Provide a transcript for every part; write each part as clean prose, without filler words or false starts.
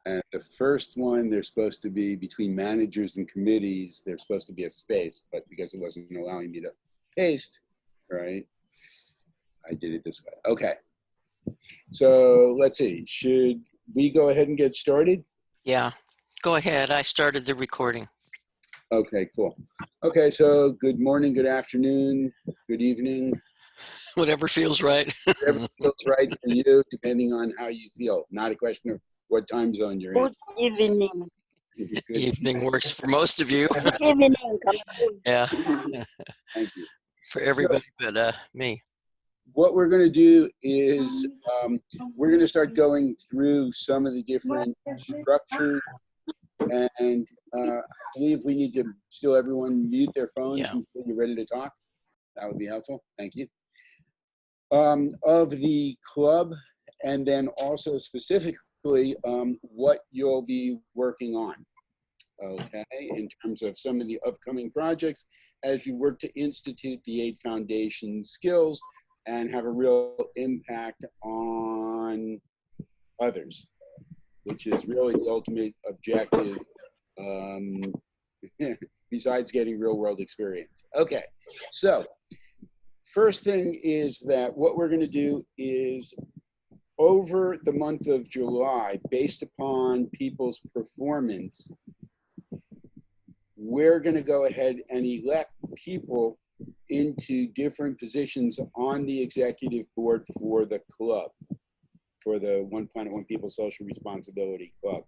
And the first one, they're supposed to be between managers and committees. There's supposed to be a space, but because it wasn't allowing me to paste, right, I did it this way. Okay. So let's see. Should we go ahead and get started? Yeah, go ahead. I started the recording. Okay, cool. Okay, so good morning, good afternoon, good evening. Whatever feels right. Whatever feels right for you, depending on how you feel. Not a question of what time zone you're in. Good evening. Good. Evening works for most of you. Good evening. Yeah, Thank you. for everybody but me. What we're going to do is we're going to start going through some of the different structures, and I believe we need to still everyone mute their phones until you're ready to talk. That would be helpful. Thank you. Of the club, and then also specifically what you'll be working on, okay, in terms of some of the upcoming projects as you work to institute the 8 foundation skills and have a real impact on others, which is really the ultimate objective besides getting real world experience. Okay, so first thing is that what we're going to do is over the month of July, based upon people's performance, we're going to go ahead and elect people into different positions on the executive board for the club, for the One Planet, One People Social Responsibility Club.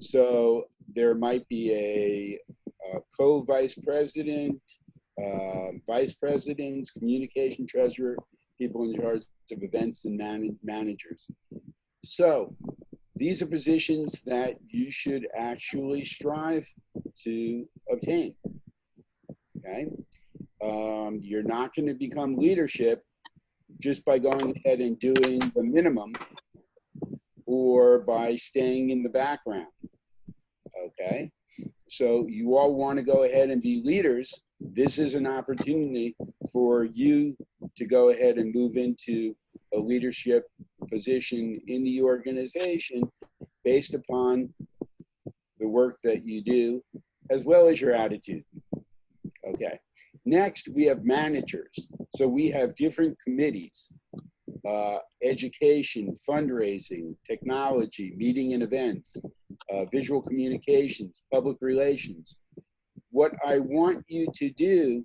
So there might be a co-vice president, vice presidents, communication treasurer, people in charge of events and managers. So these are positions that you should actually strive to obtain, okay? You're not going to become leadership just by going ahead and doing the minimum or by staying in the background, okay? So you all want to go ahead and be leaders. This is an opportunity for you to go ahead and move into a leadership position in the organization based upon the work that you do, as well as your attitude. Okay. Next, we have managers. So we have different committees, education, fundraising, technology, meeting and events, visual communications, public relations. What I want you to do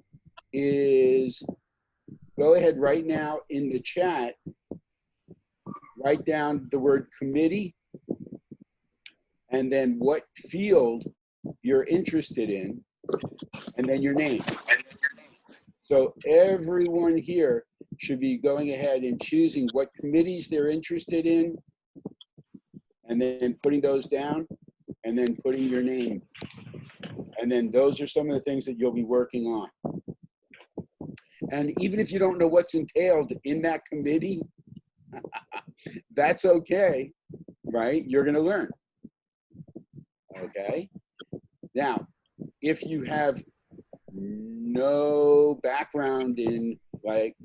is go ahead right now in the chat, write down the word committee, and then what field you're interested in, and then your name. So everyone here should be going ahead and choosing what committees they're interested in, and then putting those down, and then putting your name. And then those are some of the things that you'll be working on. And even if you don't know what's entailed in that committee, that's okay, right? You're going to learn. Okay. Now, if you have no background in like,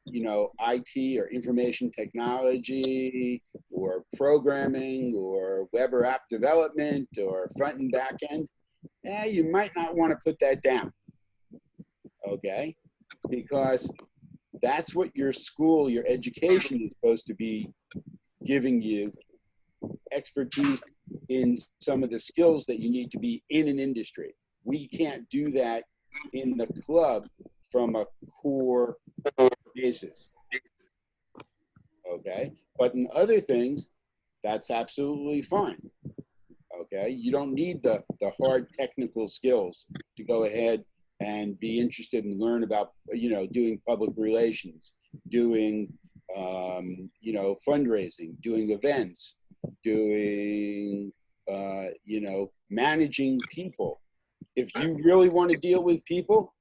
you know, IT or information technology or programming or web or app development or front and back end, you might not want to put that down, okay? Because that's what your school, your education is supposed to be giving you, expertise in some of the skills that you need to be in an industry. We can't do that in the club from a core basis, okay? But in other things, that's absolutely fine, okay? You don't need the hard technical skills to go ahead and be interested and learn about, you know, doing public relations, doing, you know, fundraising, doing events, doing, you know, managing people. If you really want to deal with people,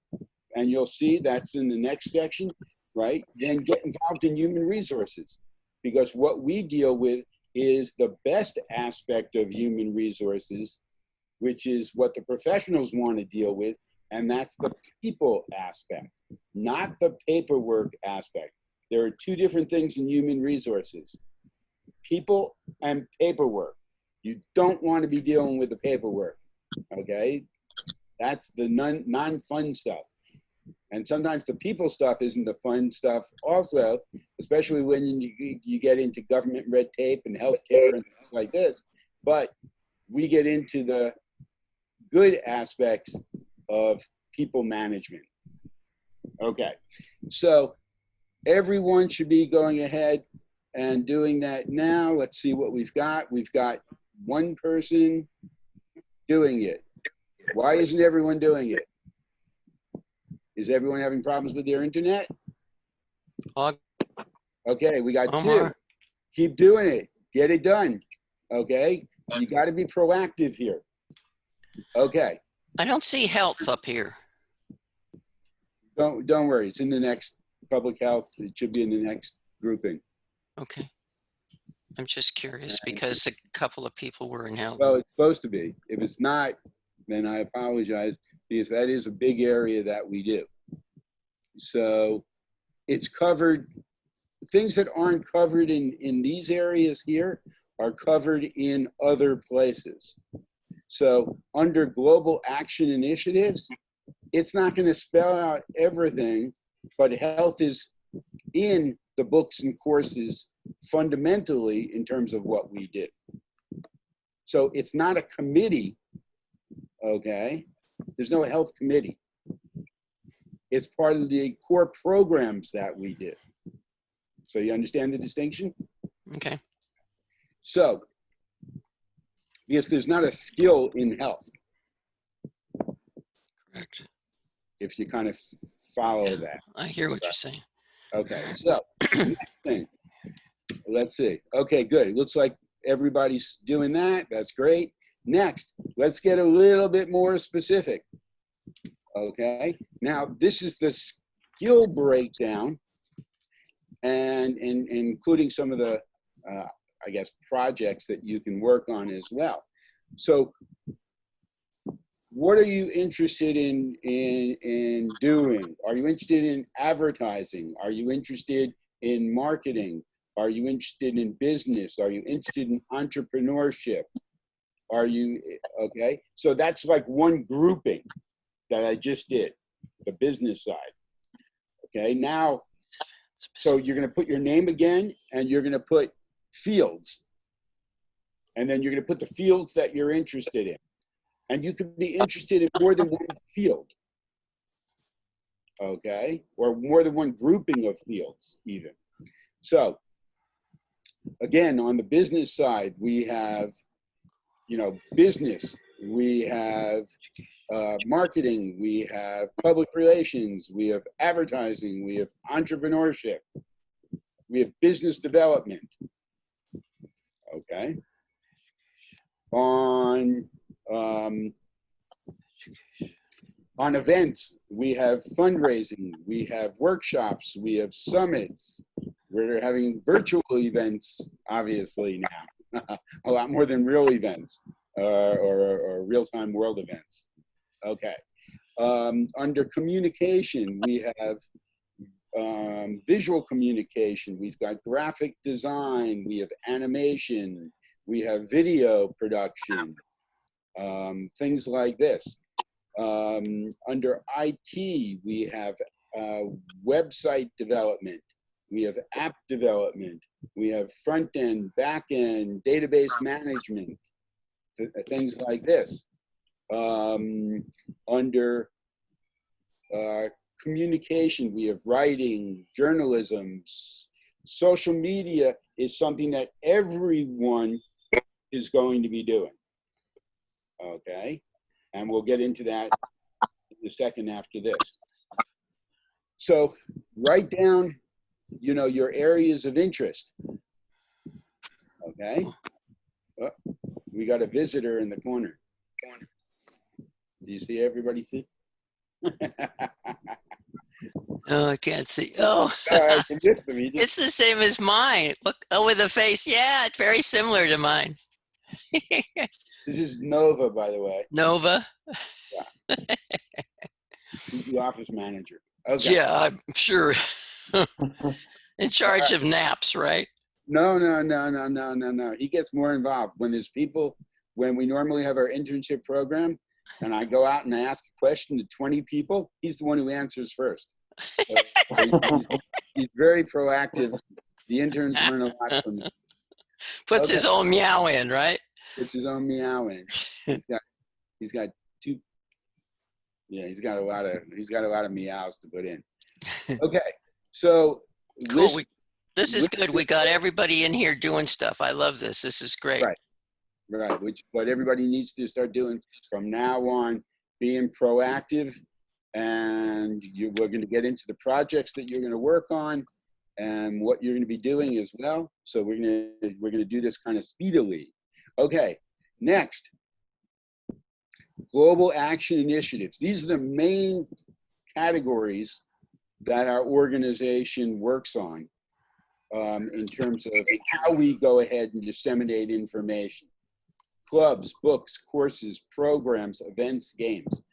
and you'll see that's in the next section, right? Then get involved in human resources, because what we deal with is the best aspect of human resources, which is what the professionals want to deal with, and that's the people aspect, not the paperwork aspect. There are two different things in human resources. people and paperwork. You don't want to be dealing with the paperwork, okay? That's the non-fun stuff. And sometimes the people stuff isn't the fun stuff also, especially when you get into government red tape and healthcare and things like this. But we get into the good aspects of people management. Okay, so everyone should be going ahead and doing that now. Let's see what we've got. We've got one person doing it. Why isn't everyone doing it? Is everyone having problems with their internet? Okay, we got two. Keep doing it. Get it done. Okay, you got to be proactive here. Okay. I don't see health up here. Don't worry. It's in the next public health. It should be in the next grouping. Okay. I'm just curious because a couple of people were in health. Well, it's supposed to be. If it's not, then I apologize, because that is a big area that we do. So it's covered. Things that aren't covered in these areas here are covered in other places. So under global action initiatives, it's not going to spell out everything, but health is in the books and courses fundamentally in terms of what we do. So it's not a committee, okay? There's no health committee. It's part of the core programs that we do. So you understand the distinction? Okay. So, because there's not a skill in health, Correct. if you kind of follow that. I hear what you're saying. Okay, so next thing. Let's see. Okay, good. It looks like everybody's doing that. That's great. Next, let's get a little bit more specific. Okay, now this is the skill breakdown and including some of the, I guess, projects that you can work on as well. So what are you interested in doing? Are you interested in advertising? Are you interested in marketing? Are you interested in business? Are you interested in entrepreneurship? Are you, okay? So that's like one grouping that I just did, the business side. Okay, now, so you're gonna put your name again, and you're gonna put fields. And then you're gonna put the fields that you're interested in. And you could be interested in more than one field. Okay, or more than one grouping of fields even. So, again, on the business side, we have, business, we have marketing, we have public relations, we have advertising, we have entrepreneurship, we have business development. Okay. On events, we have fundraising, we have workshops, we have summits. We're having virtual events, obviously now, a lot more than real events or real-time world events. Okay. Under communication, we have visual communication. We've got graphic design. We have animation. We have video production, things like this. Under IT, we have website development. We have app development. We have front end, back end, database management, things like this. Under communication, we have writing, journalism. Social media is something that everyone is going to be doing. Okay, and we'll get into that in a second after this. So write down, your areas of interest. Okay, oh, we got a visitor in the corner. Do you see everybody see? Oh, I can't see. Oh, it's the same as mine. Look, with the face. Yeah, it's very similar to mine. This is Nova, by the way. Nova? Yeah. He's the office manager. Okay. Yeah, I'm sure. In charge of naps, right? No. He gets more involved when there's people. When we normally have our internship program, and I go out and I ask a question to 20 people, he's the one who answers first. So he's very proactive. The interns learn a lot from him. Puts his own meow in, right? Puts his own meow in. He's got two. Yeah, he's got a lot of meows to put in. Okay, so cool. This is good. We got everybody in here doing stuff. I love this. This is great. Right. Which what everybody needs to start doing from now on, being proactive, and we're going to get into the projects that you're going to work on, and what you're going to be doing as well. So we're going to do this kind of speedily. Okay, next, global action initiatives. These are the main categories that our organization works on in terms of how we go ahead and disseminate information. Clubs, books, courses, programs, events, games.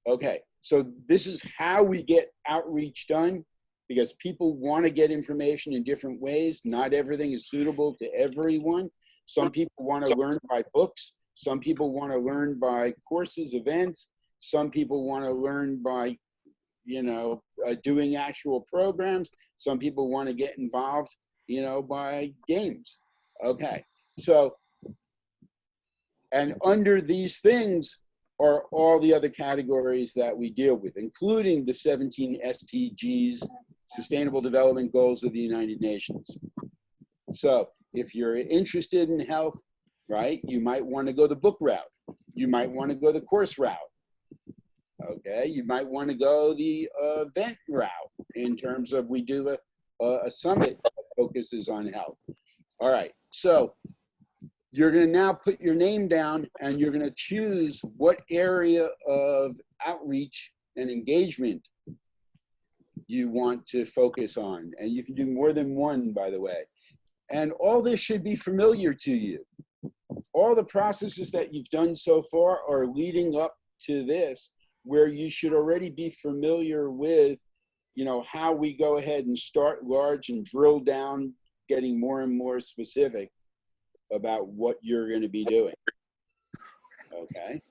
Okay, so this is how we get outreach done, because people want to get information in different ways. Not everything is suitable to everyone. Some people want to learn by books. Some people want to learn by courses, events. Some people want to learn by, doing actual programs. Some people want to get involved, by games. Okay, so, and under these things are all the other categories that we deal with, including the 17 SDGs, Sustainable Development Goals of the United Nations. So if you're interested in health, right, you might want to go the book route. You might want to go the course route. Okay, you might want to go the event route in terms of we do a summit that focuses on health. All right, so you're going to now put your name down and you're going to choose what area of outreach and engagement you want to focus on. And you can do more than one, by the way. And all this should be familiar to you. All the processes that you've done so far are leading up to this, where you should already be familiar with, how we go ahead and start large and drill down, getting more and more specific about what you're going to be doing. Okay.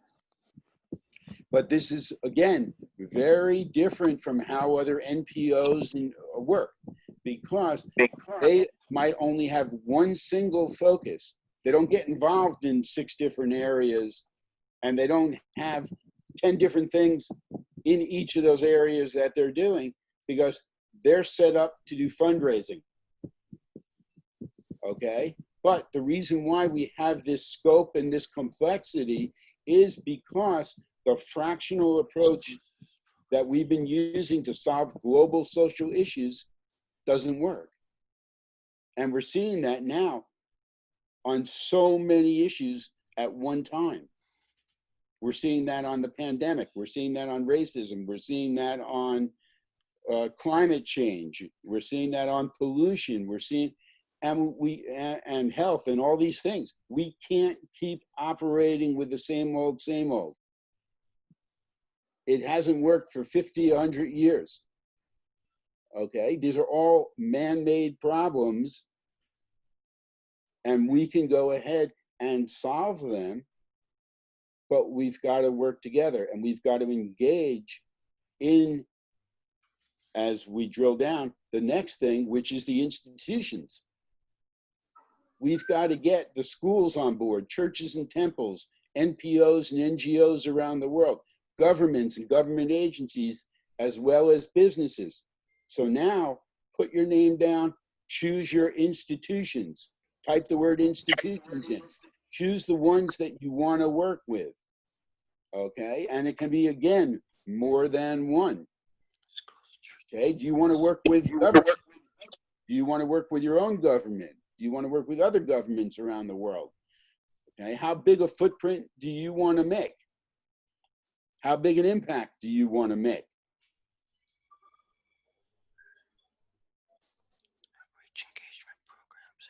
But this is, again, very different from how other NPOs work, because they might only have one single focus. They don't get involved in 6 different areas, and they don't have 10 different things in each of those areas that they're doing, because they're set up to do fundraising. Okay? But the reason why we have this scope and this complexity is because the fractional approach that we've been using to solve global social issues doesn't work. And we're seeing that now on so many issues at one time. We're seeing that on the pandemic. We're seeing that on racism. We're seeing that on climate change. We're seeing that on pollution. We're seeing, and health and all these things. We can't keep operating with the same old, same old. It hasn't worked for 50, 100 years. Okay, these are all man-made problems, and we can go ahead and solve them, but we've got to work together, and we've got to engage in, as we drill down, the next thing, which is the institutions. We've got to get the schools on board, churches and temples, NPOs and NGOs around the world, governments and government agencies, as well as businesses. So now, put your name down, choose your institutions, type the word institutions in, choose the ones that you want to work with, okay? And it can be, again, more than one. Okay, do you want to work with government? Do you want to work with your own government? Do you want to work with other governments around the world? Okay, how big a footprint do you want to make? How big an impact do you want to make? Engagement programs.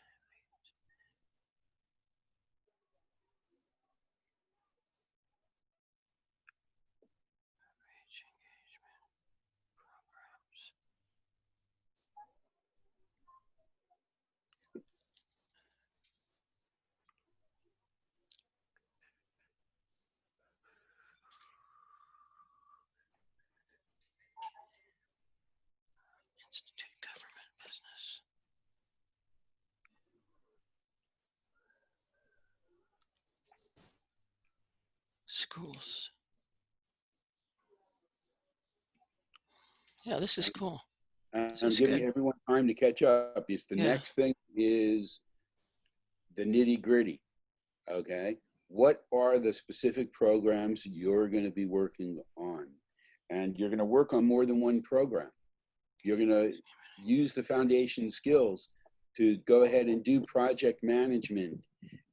schools. Yeah, this is cool. This I'm is giving good. everyone time to catch up. Is the Yeah. next thing is the nitty gritty. Okay. What are the specific programs you're going to be working on? And you're going to work on more than one program. You're going to use the foundation skills to go ahead and do project management.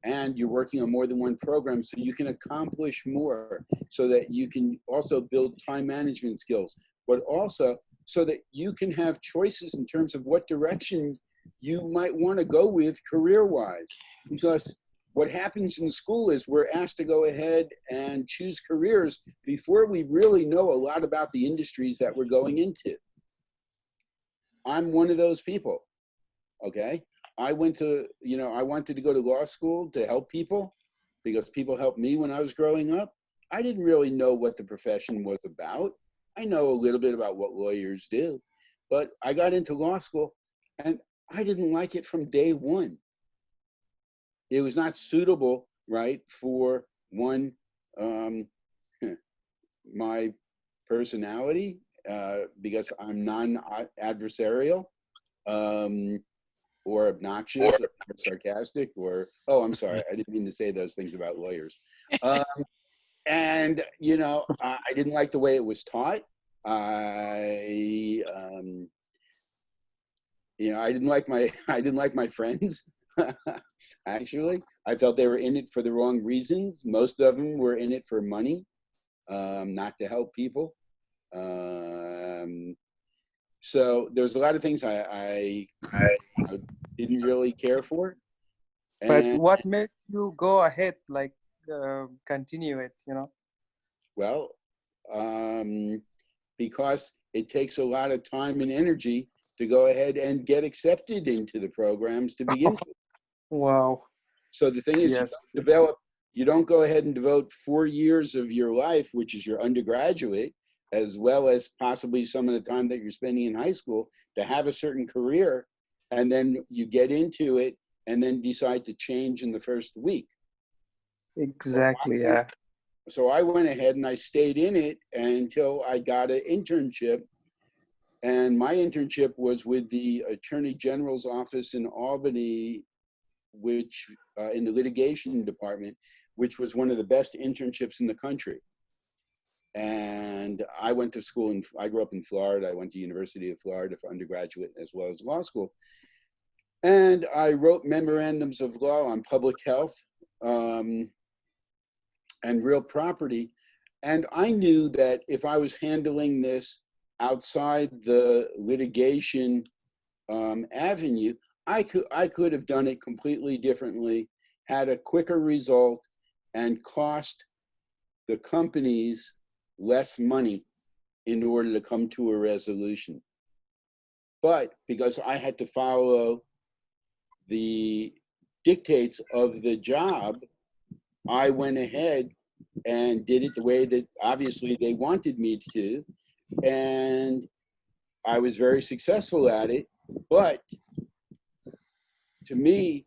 And you're working on more than one program so you can accomplish more, so that you can also build time management skills, but also so that you can have choices in terms of what direction you might want to go with career-wise. Because what happens in school is we're asked to go ahead and choose careers before we really know a lot about the industries that we're going into. I'm one of those people, okay? I wanted to go to law school to help people because people helped me when I was growing up. I didn't really know what the profession was about. I know a little bit about what lawyers do, but I got into law school and I didn't like it from day one. It was not suitable, right, for one, my personality, because I'm non-adversarial. Or obnoxious or sarcastic or, oh, I'm sorry, I didn't mean to say those things about lawyers. And, I didn't like the way it was taught. I didn't like my friends. Actually, I felt they were in it for the wrong reasons. Most of them were in it for money, not to help people. So there's a lot of things I didn't really care for. But what made you go ahead, like continue it, Well, because it takes a lot of time and energy to go ahead and get accepted into the programs to begin with. Wow. So the thing is, yes. you don't go ahead and devote 4 years of your life, which is your undergraduate, as well as possibly some of the time that you're spending in high school, to have a certain career, and then you get into it and then decide to change in the first week. Exactly, yeah. So I went ahead and I stayed in it until I got an internship. And my internship was with the Attorney General's office in Albany, which in the litigation department, which was one of the best internships in the country. And I went to school I grew up in Florida. I went to University of Florida for undergraduate as well as law school. And I wrote memorandums of law on public health and real property. And I knew that if I was handling this outside the litigation avenue, I could have done it completely differently, had a quicker result, and cost the companies less money in order to come to a resolution. But because I had to follow the dictates of the job, I went ahead and did it the way that obviously they wanted me to. And I was very successful at it. But to me,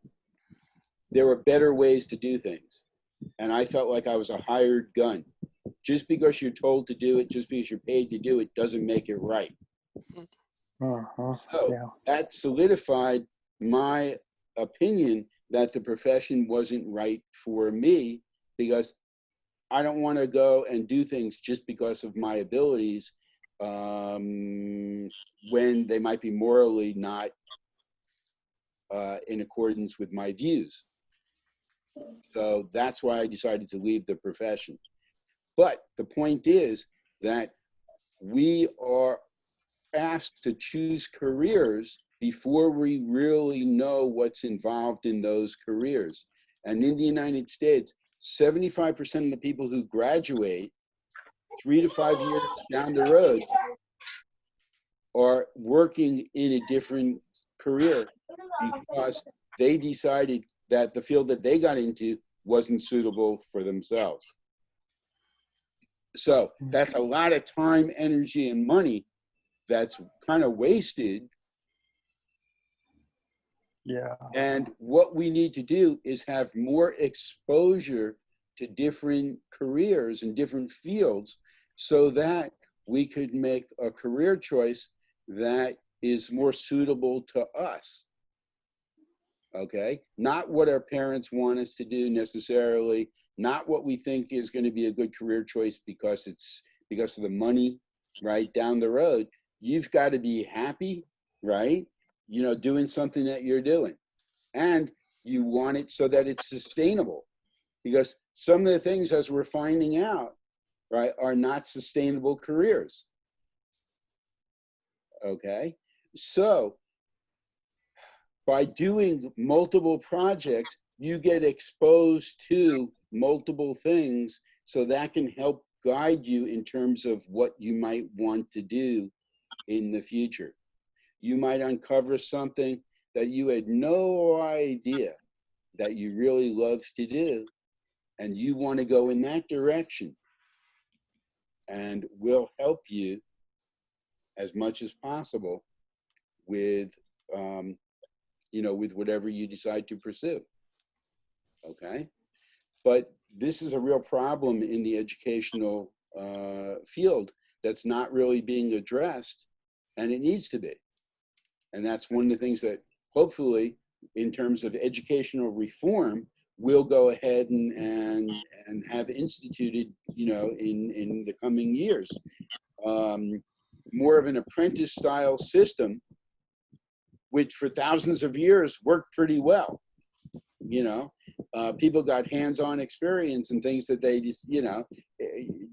there were better ways to do things. And I felt like I was a hired gun. Just because you're told to do it, just because you're paid to do it, doesn't make it right. So that solidified my opinion that the profession wasn't right for me, because I don't want to go and do things just because of my abilities when they might be morally not in accordance with my views. So that's why I decided to leave the profession. But the point is that we are asked to choose careers before we really know what's involved in those careers. And in the United States, 75% of the people who graduate 3 to 5 years down the road are working in a different career because they decided that the field that they got into wasn't suitable for themselves. So that's a lot of time, energy, and money that's kind of wasted. Yeah. And what we need to do is have more exposure to different careers and different fields so that we could make a career choice that is more suitable to us. Okay? Not what our parents want us to do necessarily, not what we think is going to be a good career choice because of the money, right, down the road. You've got to be happy, right, you know, doing something that you're doing. And you want it so that it's sustainable, because some of the things, as we're finding out, right, are not sustainable careers. Okay? So by doing multiple projects, you get exposed to multiple things, so that can help guide you in terms of what you might want to do in the future. You might uncover something that you had no idea that you really love to do, and you want to go in that direction. And we'll help you as much as possible with, you know, with whatever you decide to pursue. Okay? But this is a real problem in the educational field that's not really being addressed, and it needs to be. And that's one of the things that hopefully, in terms of educational reform, we'll go ahead and have instituted, you know, in the coming years. More of an apprentice style system, which for thousands of years worked pretty well. You know, people got hands-on experience and things that they just, you know,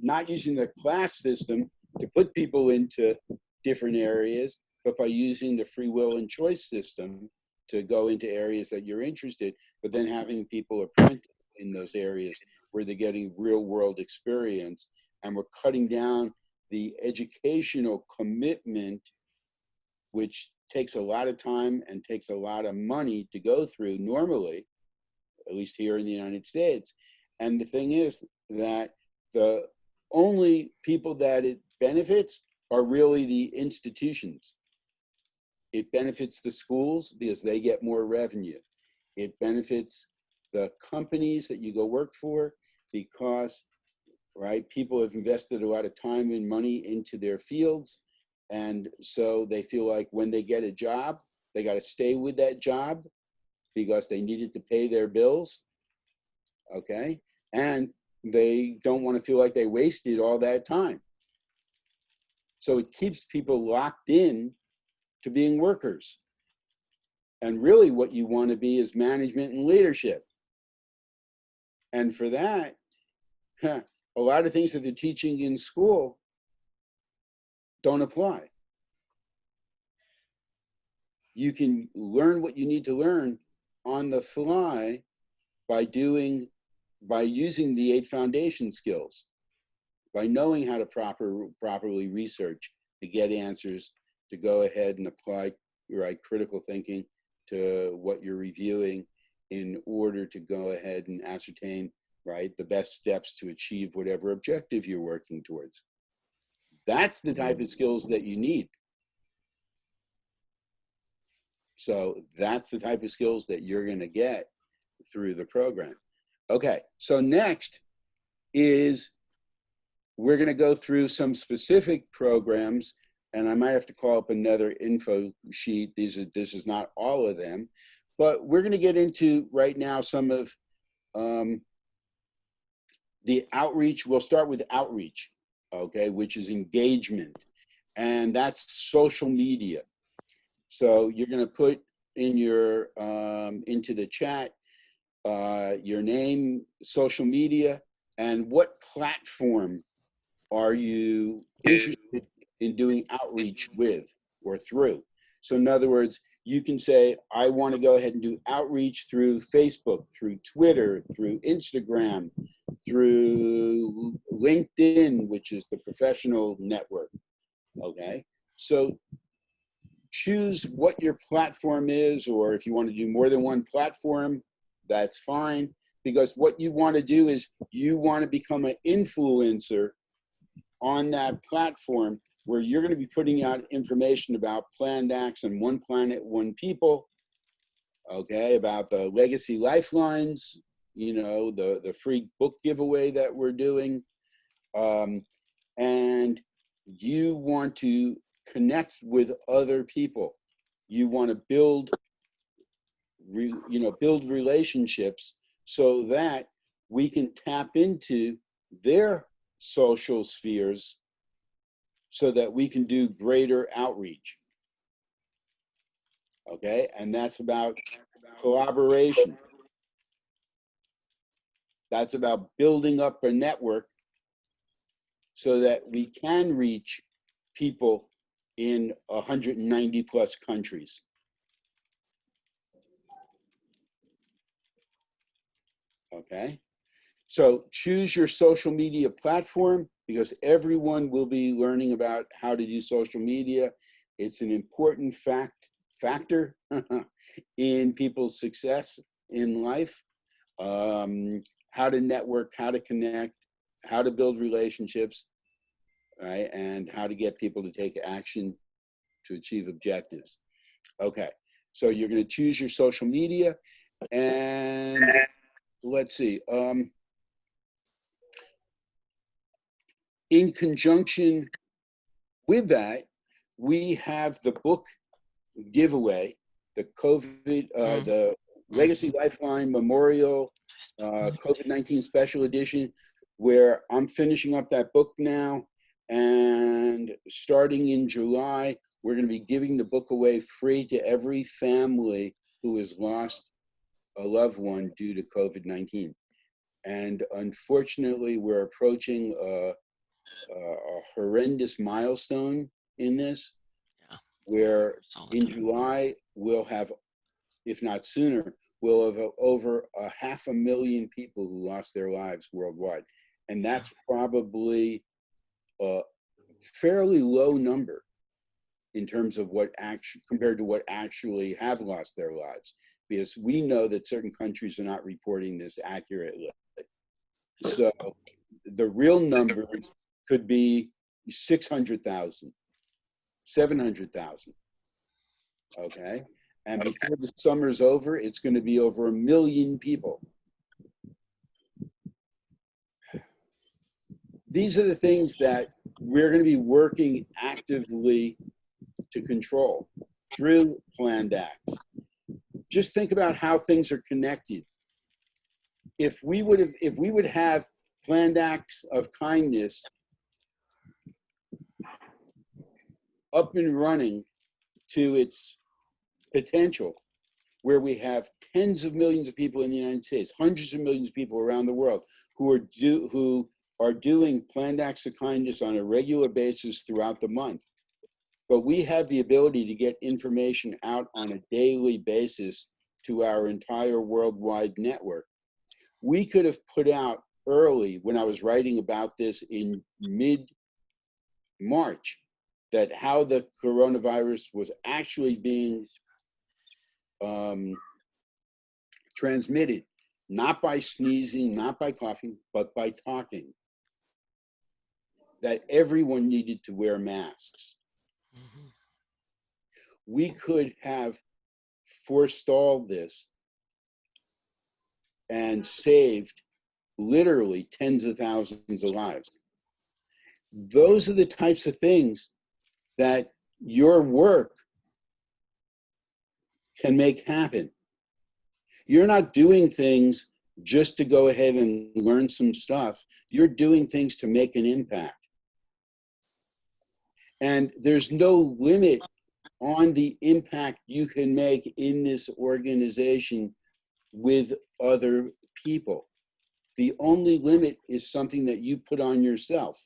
not using the class system to put people into different areas, but by using the free will and choice system to go into areas that you're interested, but then having people apprentice in those areas where they're getting real world experience. And we're cutting down the educational commitment, which takes a lot of time and takes a lot of money to go through normally, at least here in the United States. And the thing is that the only people that it benefits are really the institutions. It benefits the schools because they get more revenue. It benefits the companies that you go work for because, right, people have invested a lot of time and money into their fields. And so they feel like when they get a job, they got to stay with that job because they needed to pay their bills. Okay? And they don't want to feel like they wasted all that time. So it keeps people locked in to being workers. And really what you want to be is management and leadership. And for that, a lot of things that they're teaching in school don't apply. You can learn what you need to learn on the fly by using the 8 foundation skills, by knowing how to properly research to get answers, to go ahead and apply, right, critical thinking to what you're reviewing in order to go ahead and ascertain, right, the best steps to achieve whatever objective you're working towards. That's the type of skills that you need. So that's the type of skills that you're going to get through the program. Okay, so next is we're going to go through some specific programs, and I might have to call up another info sheet. This is not all of them, but we're going to get into right now some of the outreach. We'll start with outreach, okay, which is engagement, and that's social media. So you're going to put in your into the chat your name, social media, and what platform are you interested in doing outreach with or through. So in other words, you can say, I want to go ahead and do outreach through Facebook, through Twitter, through Instagram, through LinkedIn, which is the professional network, okay? So choose what your platform is, or if you want to do more than one platform, that's fine, because what you want to do is you want to become an influencer on that platform where you're going to be putting out information about Planned Action, One Planet, One People, okay, about the Legacy Lifelines you know, the free book giveaway that we're doing. And you want to connect with other people. You want to build relationships so that we can tap into their social spheres so that we can do greater outreach. Okay, and that's about collaboration. That's about building up a network so that we can reach people in 190 plus countries. Okay, so choose your social media platform because everyone will be learning about how to do social media. It's an important factor in people's success in life. How to network, how to connect, how to build relationships, right? And how to get people to take action to achieve objectives. Okay, so you're going to choose your social media, and let's see. In conjunction with that, we have the book giveaway, the COVID, the Legacy Lifeline Memorial COVID-19 Special Edition, where I'm finishing up that book now, and starting in July, we're going to be giving the book away free to every family who has lost a loved one due to COVID-19. And unfortunately, we're approaching a horrendous milestone in this, where in July, we'll have, if not sooner, we'll have over 500,000 people who lost their lives worldwide. And that's probably a fairly low number in terms of what compared to what actually have lost their lives, because we know that certain countries are not reporting this accurately. So the real numbers could be 600,000, 700,000. Okay. And before the summer's over, it's going to be over 1 million people. These are the things that we're going to be working actively to control through planned acts. Just think about how things are connected. If we would have planned acts of kindness up and running to its potential, where we have tens of millions of people in the United States, hundreds of millions of people around the world who are doing planned acts of kindness on a regular basis throughout the month. But we have the ability to get information out on a daily basis to our entire worldwide network. We could have put out early, when I was writing about this in mid-March, that how the coronavirus was actually being transmitted, not by sneezing, not by coughing, but by talking. That everyone needed to wear masks. Mm-hmm. We could have forestalled this and saved literally tens of thousands of lives. Those are the types of things that your work can make happen. You're not doing things just to go ahead and learn some stuff. You're doing things to make an impact. And there's no limit on the impact you can make in this organization with other people. The only limit is something that you put on yourself.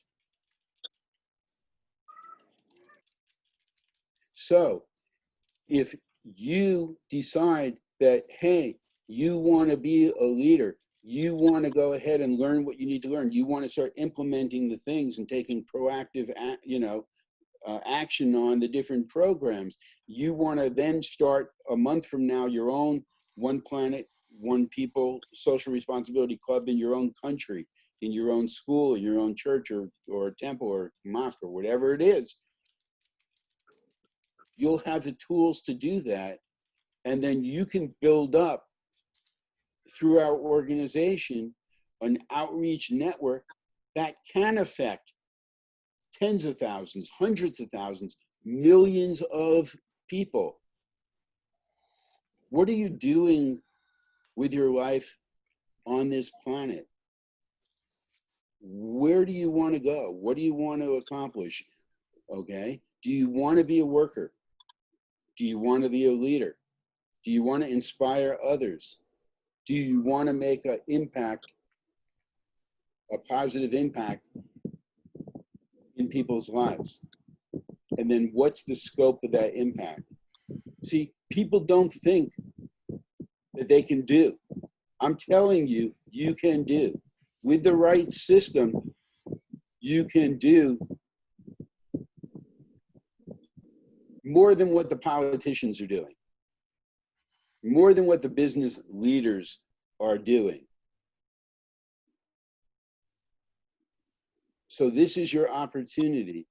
So if you decide that, hey, you want to be a leader, you want to go ahead and learn what you need to learn, you want to start implementing the things and taking proactive, action on the different programs, you want to then start a month from now your own One Planet, One People social responsibility club in your own country, in your own school, in your own church or temple or mosque or whatever it is. You'll have the tools to do that, and then you can build up through our organization an outreach network that can affect tens of thousands, hundreds of thousands, millions of people. What are you doing with your life on this planet? Where do you want to go? What do you want to accomplish? Okay. Do you want to be a worker? Do you want to be a leader? Do you want to inspire others? Do you want to make an impact, a positive impact in people's lives? And then what's the scope of that impact? See, people don't think that they can do. I'm telling you, you can do. With the right system, you can do more than what the politicians are doing, more than what the business leaders are doing. So this is your opportunity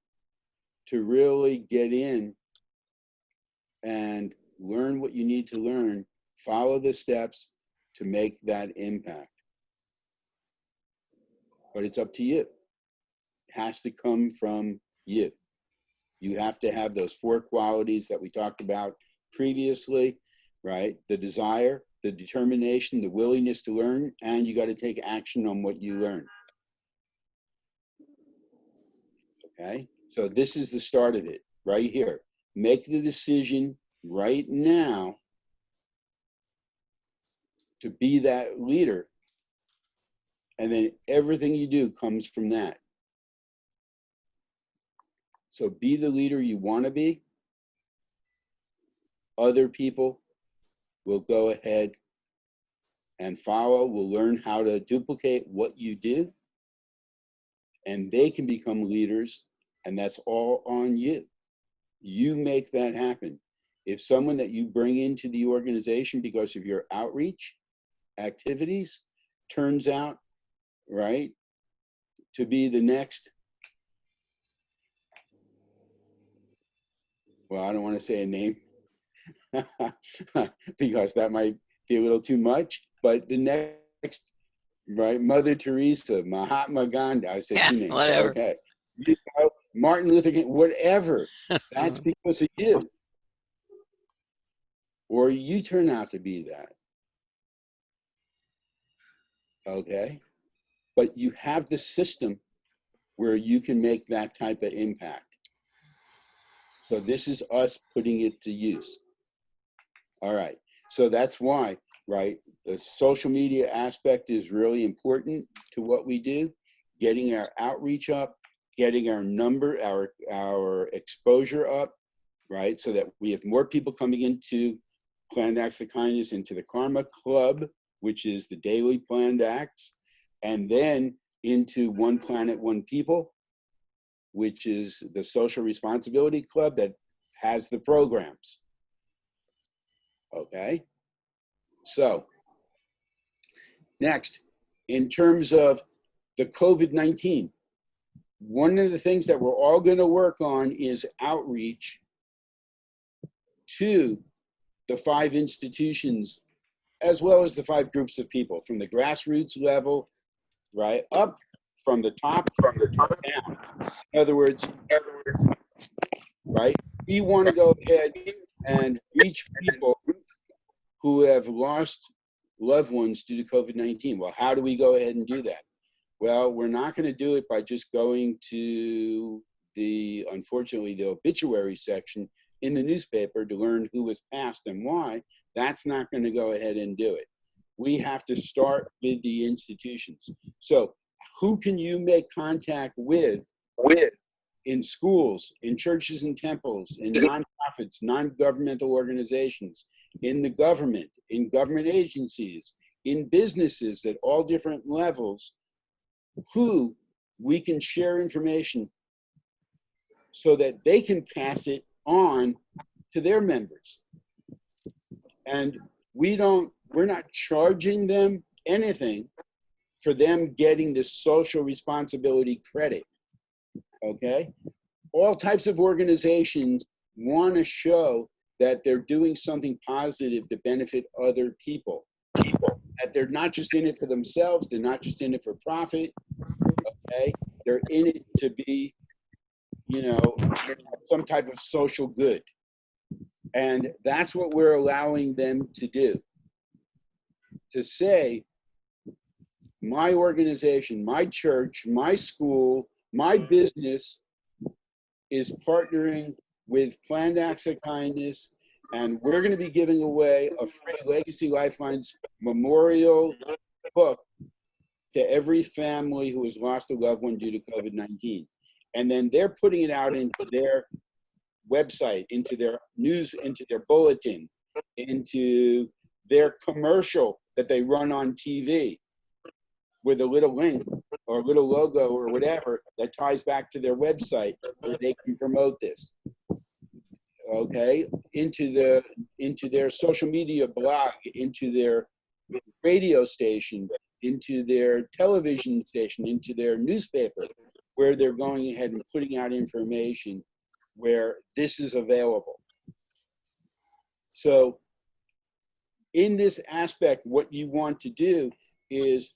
to really get in and learn what you need to learn, follow the steps to make that impact. But it's up to you. It has to come from you. You have to have those 4 qualities that we talked about previously, right? The desire, the determination, the willingness to learn, and you got to take action on what you learn. Okay? So this is the start of it, right here. Make the decision right now to be that leader, and then everything you do comes from that. So be the leader you want to be. Other people will go ahead and follow, will learn how to duplicate what you do, and they can become leaders, and that's all on you. You make that happen. If someone that you bring into the organization because of your outreach activities turns out, right, to be the next, well, I don't want to say a name because that might be a little too much, but the next, right, Mother Teresa, Mahatma Gandhi, I said 2 names, whatever. okay. You know, Martin Luther King, whatever, that's because of you. Or you turn out to be that. Okay? But you have the system where you can make that type of impact. So this is us putting it to use. All right. So that's why, right, the social media aspect is really important to what we do. Getting our outreach up, getting our number, our exposure up, right? So that we have more people coming into Planned Acts of Kindness, into the Karma Club, which is the daily planned acts, and then into One Planet, One People, which is the social responsibility club that has the programs. Okay? So, next, in terms of the COVID-19, one of the things that we're all going to work on is outreach to the 5 institutions, as well as the 5 groups of people, from the grassroots level, right, up from the top down. In other words, right, we want to go ahead and reach people who have lost loved ones due to COVID-19. Well, how do we go ahead and do that? Well, we're not going to do it by just going to the, unfortunately, the obituary section in the newspaper to learn who was passed and why. That's not going to go ahead and do it. We have to start with the institutions. So who can you make contact with in schools, in churches and temples, in nonprofits, non-governmental organizations, in the government, in government agencies, in businesses at all different levels, who we can share information so that they can pass it on to their members. And we're not charging them anything for them getting the social responsibility credit, okay? All types of organizations want to show that they're doing something positive to benefit other people. that they're not just in it for themselves, they're not just in it for profit, okay? They're in it to be, you know, some type of social good. And that's what we're allowing them to do. To say, my organization, my church, my school, my business is partnering with Planned Acts of Kindness, and we're going to be giving away a free Legacy Lifelines memorial book to every family who has lost a loved one due to COVID-19. And then they're putting it out into their website, into their news, into their bulletin, into their commercial that they run on TV with a little link or a little logo or whatever that ties back to their website where they can promote this. Okay, into their social media blog, into their radio station, into their television station, into their newspaper, where they're going ahead and putting out information where this is available. So in this aspect, what you want to do is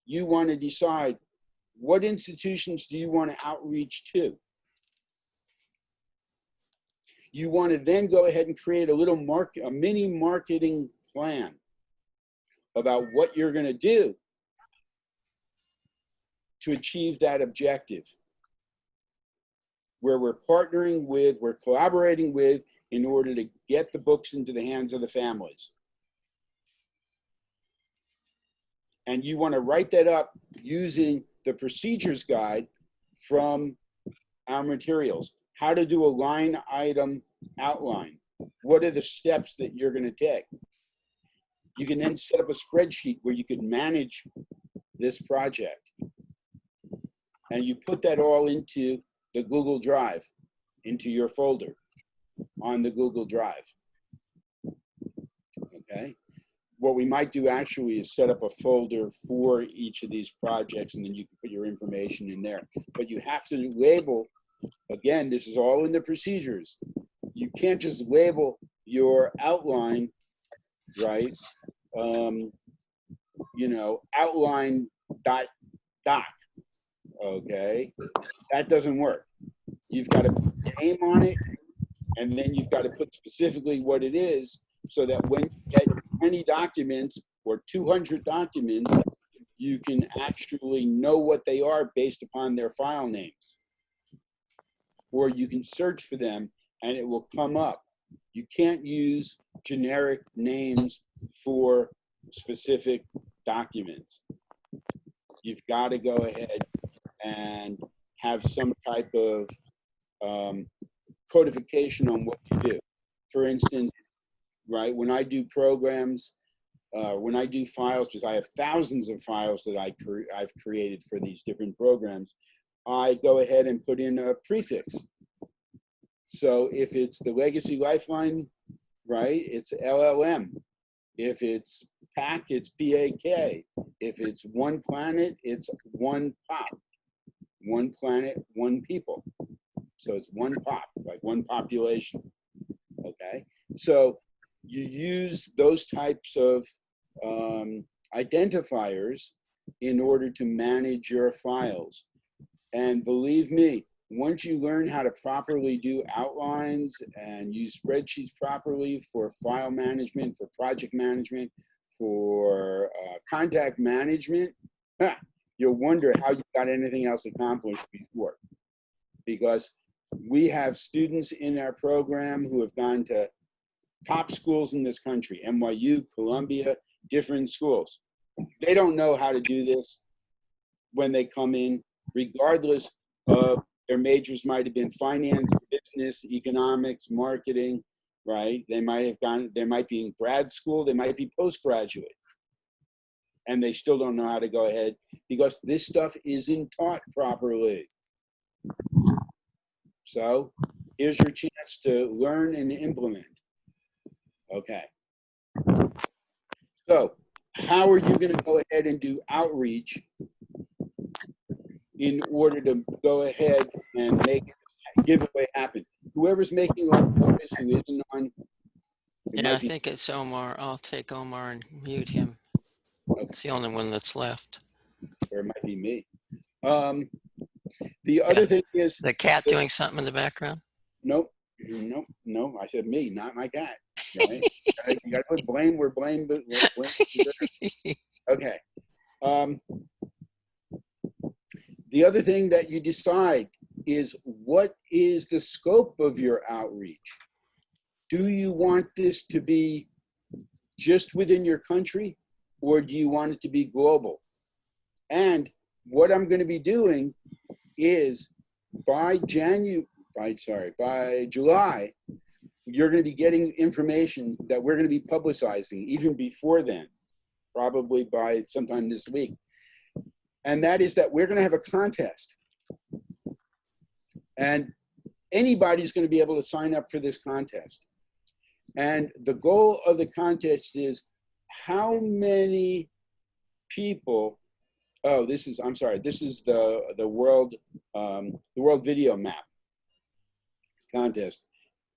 you want to decide what institutions do you want to outreach to. You want to then go ahead and create a mini marketing plan about what you're going to do to achieve that objective, where we're partnering with, we're collaborating with, in order to get the books into the hands of the families. And you want to write that up using the procedures guide from our materials. How to do a line item outline. What are the steps that you're going to take? You can then set up a spreadsheet where you can manage this project. And you put that all into the Google Drive, into your folder on the Google Drive. Okay? What we might do actually is set up a folder for each of these projects, and then you can put your information in there. But you have to label, again, this is all in the procedures. You can't just label your outline, right? You know, outline doc, okay? That doesn't work. You've got to put your name on it, and then you've got to put specifically what it is, so that when you get 20 documents or 200 documents, you can actually know what they are based upon their file names. Or you can search for them and it will come up. You can't use generic names for specific documents. You've got to go ahead and have some type of codification on what you do. For instance, right, when I do programs, when I do files, because I have thousands of files that I've created for these different programs, I go ahead and put in a prefix. So if it's the Legacy Lifeline, right, it's LLM. If it's PAC, it's PAK. If it's One Planet, it's One Pop. One Planet, One People. So it's one pop, like one population, okay? So you use those types of identifiers in order to manage your files. And believe me, once you learn how to properly do outlines and use spreadsheets properly for file management, for project management, for contact management, you'll wonder how you got anything else accomplished before. Because we have students in our program who have gone to top schools in this country, NYU, Columbia, different schools. They don't know how to do this when they come in, regardless of their majors might have been finance, business, economics, marketing, right? They might have gone, they might be in grad school, they might be postgraduate. And they still don't know how to go ahead because this stuff isn't taught properly. So here's your chance to learn and implement. Okay. So how are you going to go ahead and do outreach in order to go ahead and make a giveaway happen? Whoever's making all this, who isn't on. Yeah, I think it's Omar. I'll take Omar and mute him. It's the only one that's left. Or it might be me. The other thing is the cat doing something in the background. Nope. I said me, not my cat. Right? You got to put blame where blame. Okay. The other thing that you decide is, what is the scope of your outreach? Do you want this to be just within your country, or do you want it to be global? And what I'm going to be doing is by July, you're going to be getting information that we're going to be publicizing even before then, probably by sometime this week. And that is that we're going to have a contest. And anybody's going to be able to sign up for this contest. And the goal of the contest is how many people, this is the world video map contest.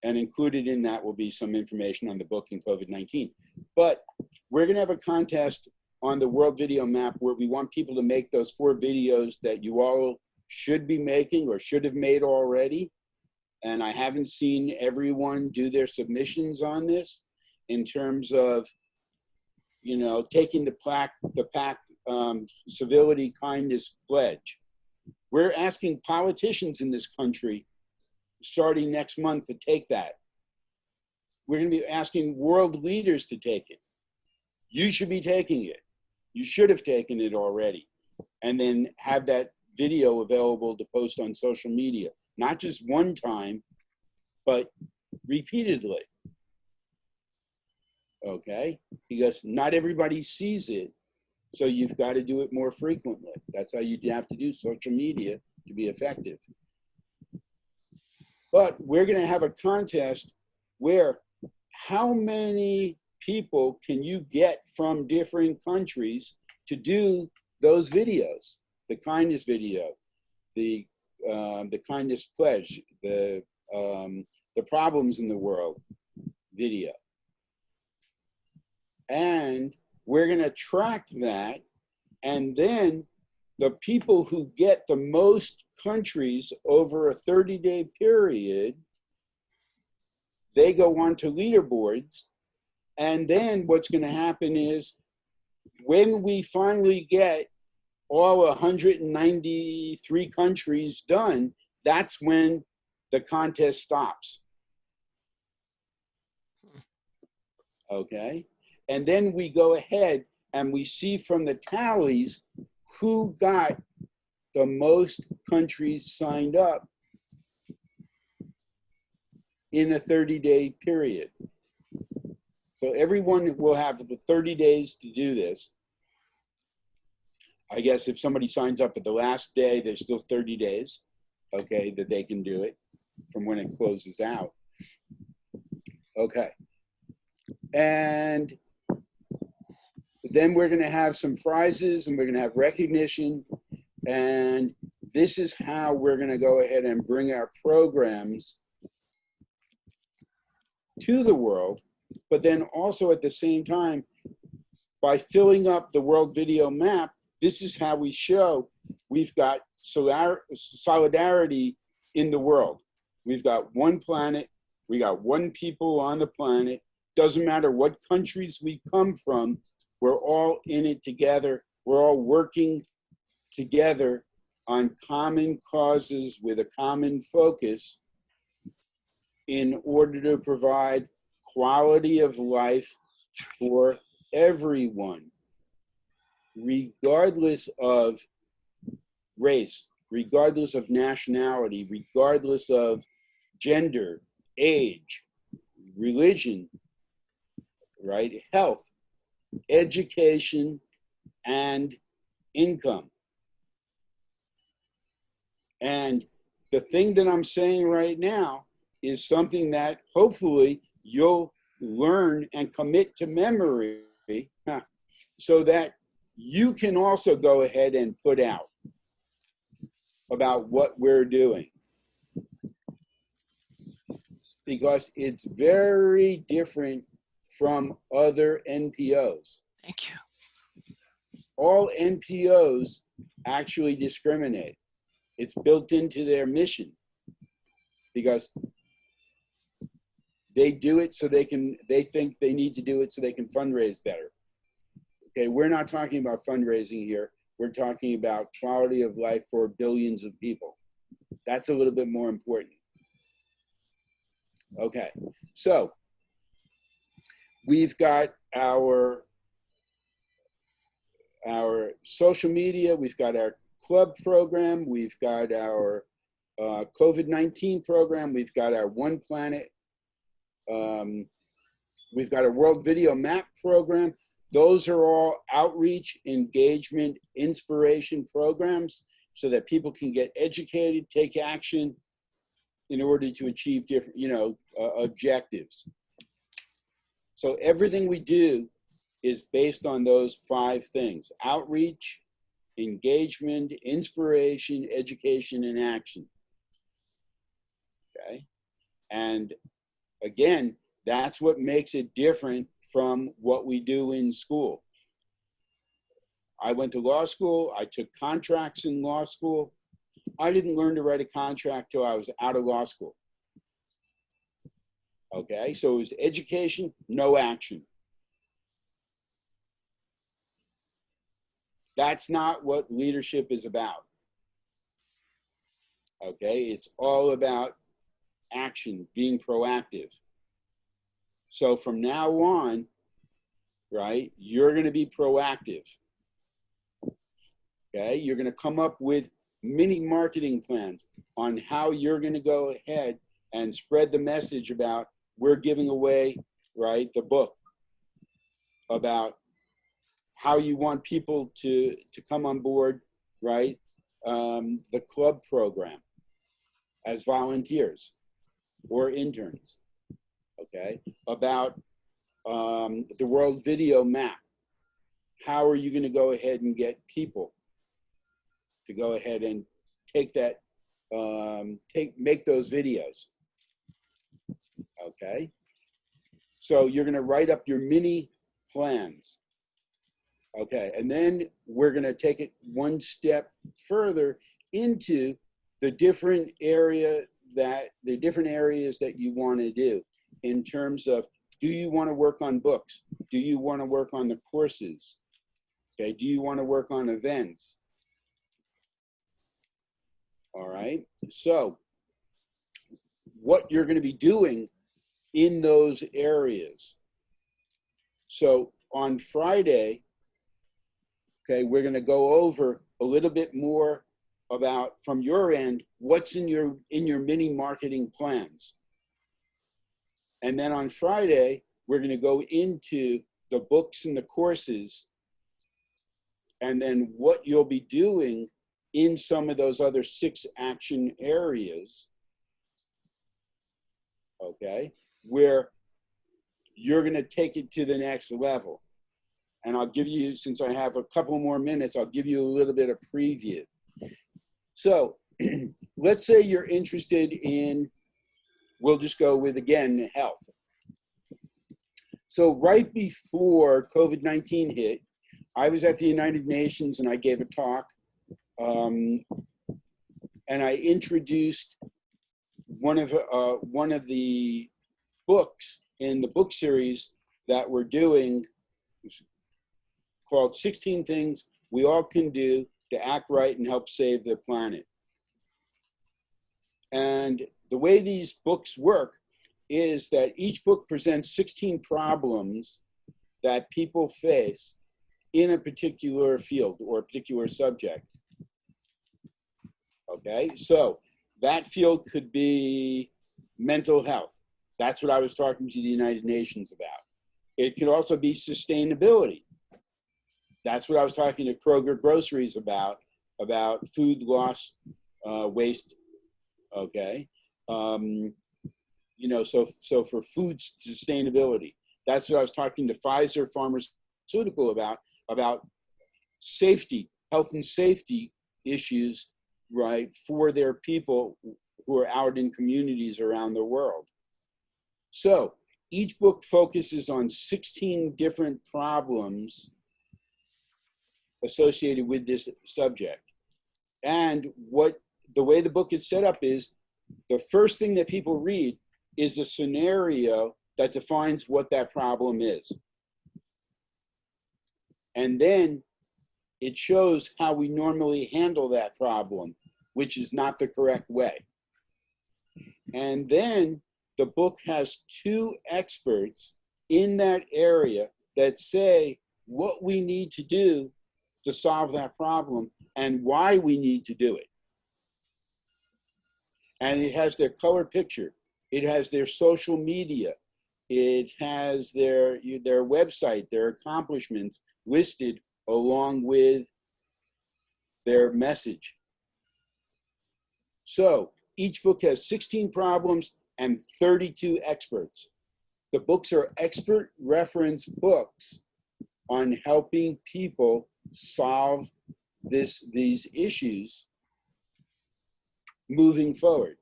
And included in that will be some information on the book and COVID-19. But we're going to have a contest on the world video map where we want people to make those 4 videos that you all should be making or should have made already. And I haven't seen everyone do their submissions on this in terms of, you know, taking the PAC civility, kindness pledge. We're asking politicians in this country starting next month to take that. We're going to be asking world leaders to take it. You should be taking it. You should have taken it already. And then have that video available to post on social media. Not just one time, but repeatedly. Okay? Because not everybody sees it, so you've got to do it more frequently. That's how you have to do social media to be effective. But we're going to have a contest where how many people can you get from different countries to do those videos? The kindness video, the kindness pledge, the problems in the world video. And we're going to track that, and then the people who get the most countries over a 30-day period, they go on to leaderboards. And then what's going to happen is when we finally get all 193 countries done, that's when the contest stops. Okay? And then we go ahead and we see from the tallies who got the most countries signed up in a 30-day period. So everyone will have 30 days to do this. I guess if somebody signs up at the last day, there's still 30 days, okay, that they can do it from when it closes out. Okay. And then we're going to have some prizes and we're going to have recognition. And this is how we're going to go ahead and bring our programs to the world. But then also at the same time, by filling up the world video map, this is how we show we've got solidarity in the world. We've got one planet. We got one people on the planet. Doesn't matter what countries we come from. We're all in it together. We're all working together on common causes with a common focus in order to provide quality of life for everyone, regardless of race, regardless of nationality, regardless of gender, age, religion, right? Health, education, and income. And the thing that I'm saying right now is something that hopefully you'll learn and commit to memory so that you can also go ahead and put out about what we're doing. Because it's very different from other NPOs. Thank you. all NPOs actually discriminate. It's built into their mission because they do it so they think they need to do it so they can fundraise better. Okay, we're not talking about fundraising here. We're talking about quality of life for billions of people. That's a little bit more important. Okay, so we've got our social media, we've got our club program, we've got our COVID-19 program, we've got our One Planet, we've got a World Video Map program. Those are all outreach, engagement, inspiration programs so that people can get educated, take action in order to achieve different, objectives. So everything we do is based on those 5 things: outreach, engagement, inspiration, education, and action. Okay? And again, that's what makes it different from what we do in school. I went to law school. I took contracts in law school. I didn't learn to write a contract till I was out of law school. Okay, so it was education, no action. That's not what leadership is about. Okay, it's all about action, being proactive. So from now on, right, you're going to be proactive. Okay, you're going to come up with mini marketing plans on how you're going to go ahead and spread the message about we're giving away, right, the book, about how you want people to come on board, right, the club program as volunteers or interns, okay, about the World Video Map. How are you going to go ahead and get people to go ahead and take that, make those videos? Okay, so you're going to write up your mini plans. Okay, and then we're going to take it one step further into the different areas that you want to do in terms of, do you want to work on books? Do you want to work on the courses? Okay, do you want to work on events? All right, so what you're going to be doing in those areas. So on Friday, okay, we're going to go over a little bit more about, from your end, what's in your mini marketing plans. And then on Friday, we're going to go into the books and the courses, and then what you'll be doing in some of those other 6 action areas, okay, where you're going to take it to the next level. And I'll give you, since I have a couple more minutes, I'll give you a little bit of preview. So let's say you're interested in, we'll just go with, again, health. So right before COVID-19 hit, I was at the United Nations and I gave a talk, and I introduced one of the books in the book series that we're doing, called 16 Things We All Can Do to Act Right and Help Save the Planet. And the way these books work is that each book presents 16 problems that people face in a particular field or a particular subject. Okay, so that field could be mental health. That's what I was talking to the United Nations about. It could also be sustainability. That's what I was talking to Kroger Groceries about food loss, waste. Okay, so for food sustainability, that's what I was talking to Pfizer Pharmaceutical about safety, health and safety issues, right, for their people who are out in communities around the world. So each book focuses on 16 different problems associated with this subject. And the way the book is set up is the first thing that people read is a scenario that defines what that problem is. And then it shows how we normally handle that problem, which is not the correct way. And then the book has two experts in that area that say what we need to do to solve that problem and why we need to do it. And it has their color picture. It has their social media. It has their website, their accomplishments listed along with their message. So each book has 16 problems and 32 experts. The books are expert reference books on helping people solve these issues moving forward.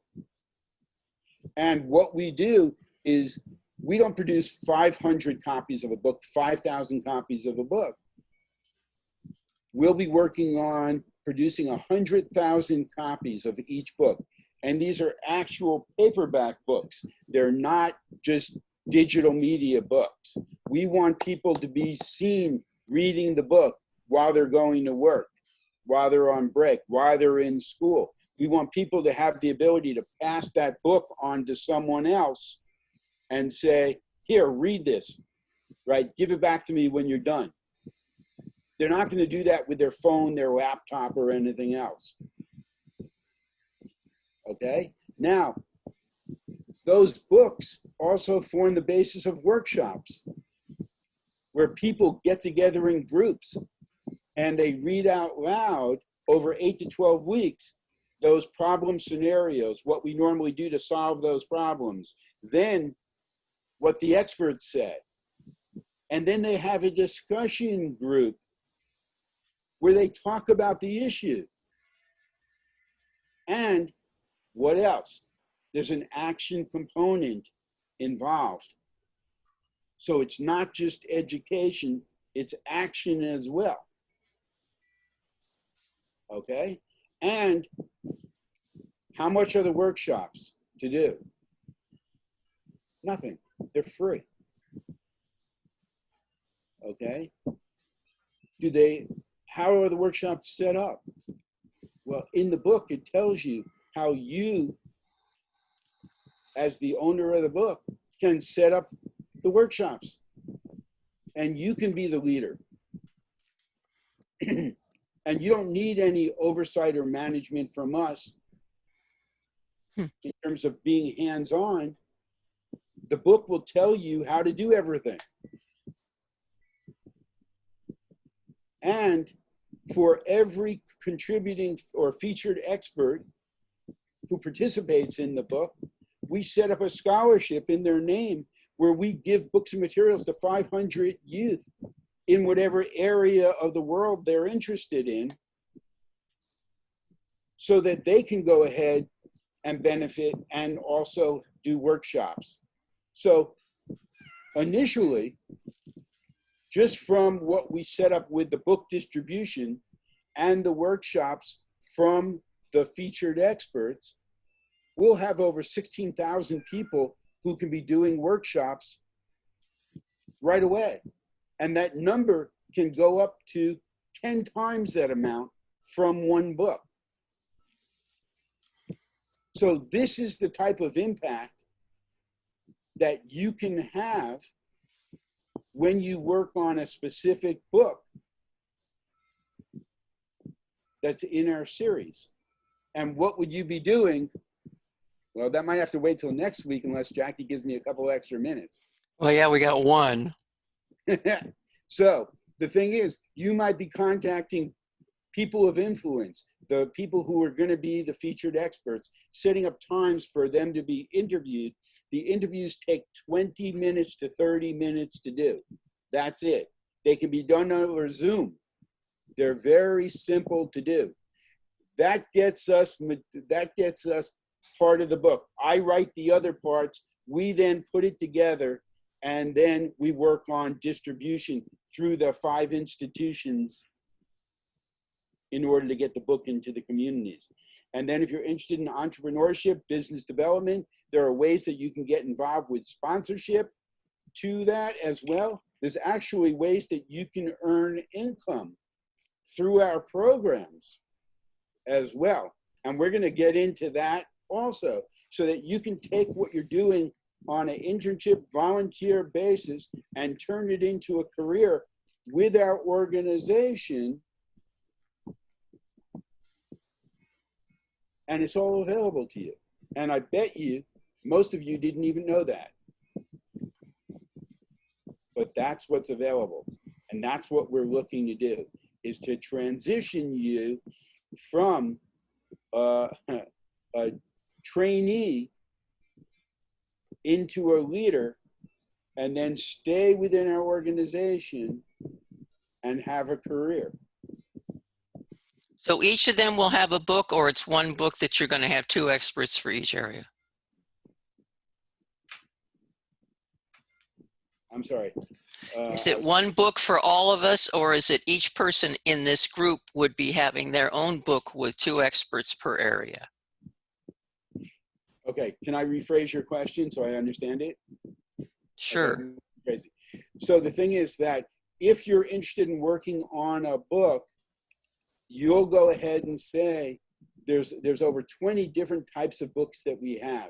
And what we do is we don't produce 500 copies of a book, 5,000 copies of a book. We'll be working on producing 100,000 copies of each book. And these are actual paperback books. They're not just digital media books. We want people to be seen reading the book while they're going to work, while they're on break, while they're in school. We want people to have the ability to pass that book on to someone else and say, here, read this, right? Give it back to me when you're done. They're not going to do that with their phone, their laptop, or anything else. Okay? Now, those books also form the basis of workshops where people get together in groups and they read out loud over 8 to 12 weeks those problem scenarios, what we normally do to solve those problems, then what the experts said. And then they have a discussion group where they talk about the issue. And what else? There's an action component involved. So it's not just education, it's action as well. Okay? And how much are the workshops to do? Nothing. They're free. Okay? How are the workshops set up? Well, in the book, it tells you how you, as the owner of the book, can set up the workshops. And you can be the leader. And you don't need any oversight or management from us in terms of being hands-on. The book will tell you how to do everything. And for every contributing or featured expert who participates in the book, we set up a scholarship in their name where we give books and materials to 500 youth in whatever area of the world they're interested in, so that they can go ahead and benefit and also do workshops. So initially, just from what we set up with the book distribution and the workshops from the featured experts, we'll have over 16,000 people who can be doing workshops right away. And that number can go up to 10 times that amount from one book. So this is the type of impact that you can have when you work on a specific book that's in our series. And what would you be doing? Well, that might have to wait till next week unless Jackie gives me a couple extra minutes. Well, yeah, we got one. So the thing is, you might be contacting people of influence, the people who are going to be the featured experts, setting up times for them to be interviewed. The interviews take 20 minutes to 30 minutes to do. That's it. They can be done over Zoom. They're very simple to do. That gets us part of the book. I write the other parts. We then put it together, and then we work on distribution through the 5 institutions in order to get the book into the communities. And then if you're interested in entrepreneurship, business development, there are ways that you can get involved with sponsorship to that as well. There's actually ways that you can earn income through our programs as well. And we're going to get into that also, so that you can take what you're doing on an internship volunteer basis and turn it into a career with our organization. And it's all available to you. And I bet you, most of you didn't even know that. But that's what's available. And that's what we're looking to do, is to transition you from a trainee into a leader, and then stay within our organization and have a career. So each of them will have a book, or it's one book that you're going to have 2 experts for each area? I'm sorry. Is it one book for all of us, or is it each person in this group would be having their own book with 2 experts per area? Okay, can I rephrase your question so I understand it? Sure. Okay. So the thing is that if you're interested in working on a book, you'll go ahead and say, there's over 20 different types of books that we have.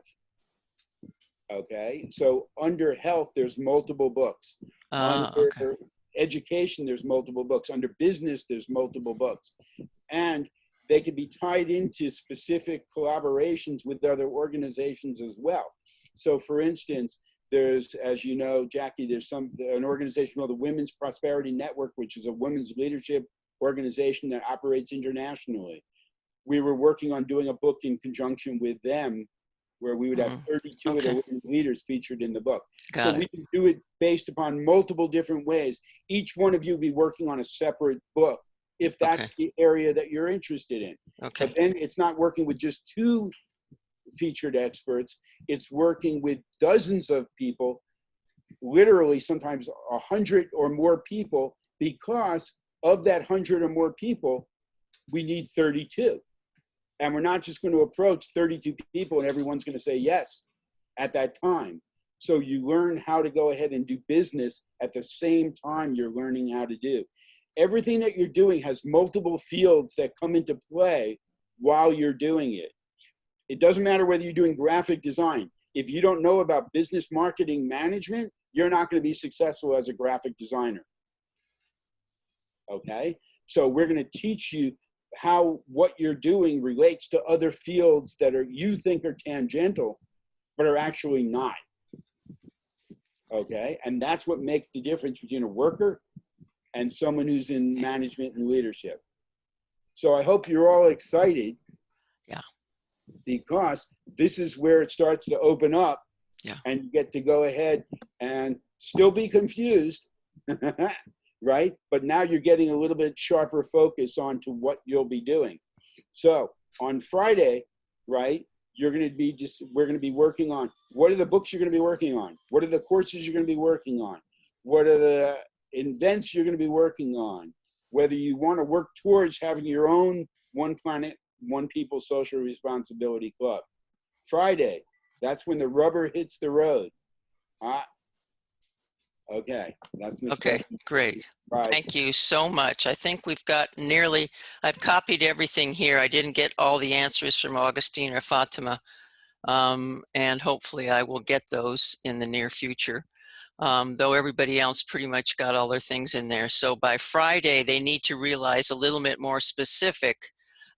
Okay, so under health, there's multiple books. Under education, there's multiple books. Under business, there's multiple books. And they can be tied into specific collaborations with other organizations as well. So for instance, there's, as you know, Jackie, there's an organization called the Women's Prosperity Network, which is a women's leadership organization that operates internationally. We were working on doing a book in conjunction with them, where we would have 32 of the women leaders featured in the book. So we can do it based upon multiple different ways. Each one of you will be working on a separate book, if that's the area that you're interested in. But then it's not working with just 2 featured experts. It's working with dozens of people, literally sometimes 100 or more people, because of that 100 or more people, we need 32. And we're not just going to approach 32 people and everyone's going to say yes at that time. So you learn how to go ahead and do business at the same time you're learning how to do. Everything that you're doing has multiple fields that come into play while you're doing it. It doesn't matter whether you're doing graphic design. If you don't know about business marketing management, you're not going to be successful as a graphic designer. Okay? So we're going to teach you how what you're doing relates to other fields that you think are tangential, but are actually not. Okay? And that's what makes the difference between a worker and someone who's in management and leadership. So I hope you're all excited. Yeah. Because this is where it starts to open up. Yeah. And you get to go ahead and still be confused, right? But now you're getting a little bit sharper focus onto what you'll be doing. So on Friday, right, we're going to be working on, what are the books you're going to be working on? What are the courses you're going to be working on? What are the events you're going to be working on? Whether you want to work towards having your own One Planet, One People social responsibility club. Friday, that's when the rubber hits the road. Okay, that's the okay, great. Right. Thank you so much. I think we've got I've copied everything here. I didn't get all the answers from Augustine or Fatima, and hopefully I will get those in the near future, though everybody else pretty much got all their things in there. So by Friday, they need to realize a little bit more specific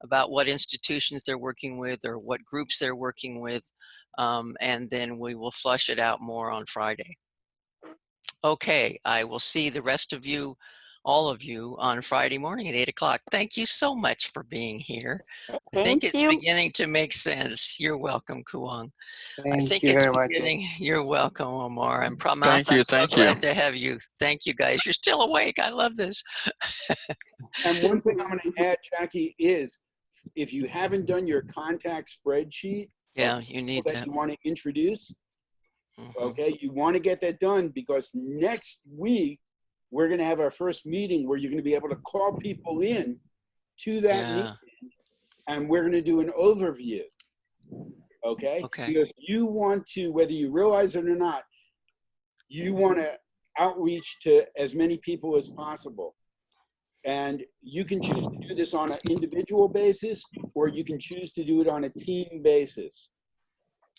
about what institutions they're working with or what groups they're working with, and then we will flush it out more on Friday. Okay, I will see the rest of you, all of you, on Friday morning at 8 o'clock. Thank you so much for being here. I think it's beginning to make sense. You're welcome, Kuang. Thank you very much. You're welcome, Omar. And Pramath, I'm so glad to have you. Thank you, guys. You're still awake. I love this. And one thing I'm going to add, Jackie, is if you haven't done your contact spreadsheet, you need that. You want to introduce. Okay, you want to get that done, because next week we're going to have our first meeting where you're going to be able to call people in to that Yeah. meeting, and we're going to do an overview. Okay? Okay. Because you want to, whether you realize it or not, you want to outreach to as many people as possible. And you can choose to do this on an individual basis, or you can choose to do it on a team basis.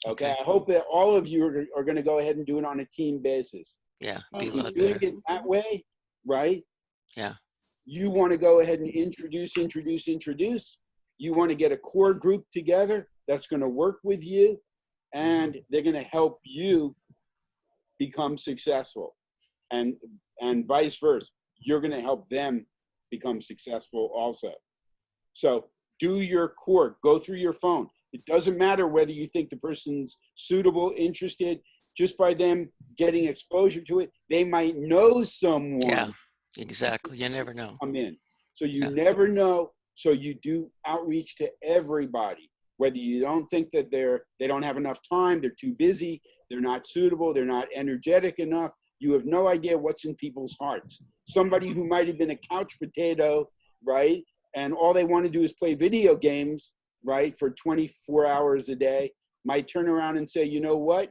Okay? Okay. I hope that all of you are going to go ahead and do it on a team basis. Yeah. Be a In lot doing better. it that way, right? Yeah. You want to go ahead and introduce. You want to get a core group together that's going to work with you, and they're going to help you become successful, and vice versa. You're going to help them become successful also. So do your core. Go through your phone. It doesn't matter whether you think the person's suitable, interested. Just by them getting exposure to it, they might know someone. Yeah. Exactly. You never know. Come in. So you Yeah. never know. So you do outreach to everybody, whether you don't think that they don't have enough time, they're too busy, they're not suitable, they're not energetic enough. You have no idea what's in people's hearts. Somebody who might have been a couch potato, right? And all they want to do is play video games, right? For 24 hours a day, might turn around and say, you know what?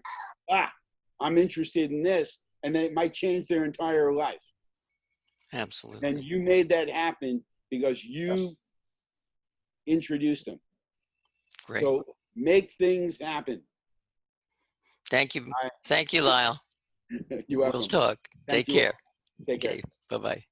I'm interested in this. And then it might change their entire life. Absolutely. And you made that happen because you introduced them. Great. So make things happen. Thank you. All right. Thank you, Lyle. You're welcome. We'll talk. Thank Take you all. care. Take care. Okay. Bye-bye.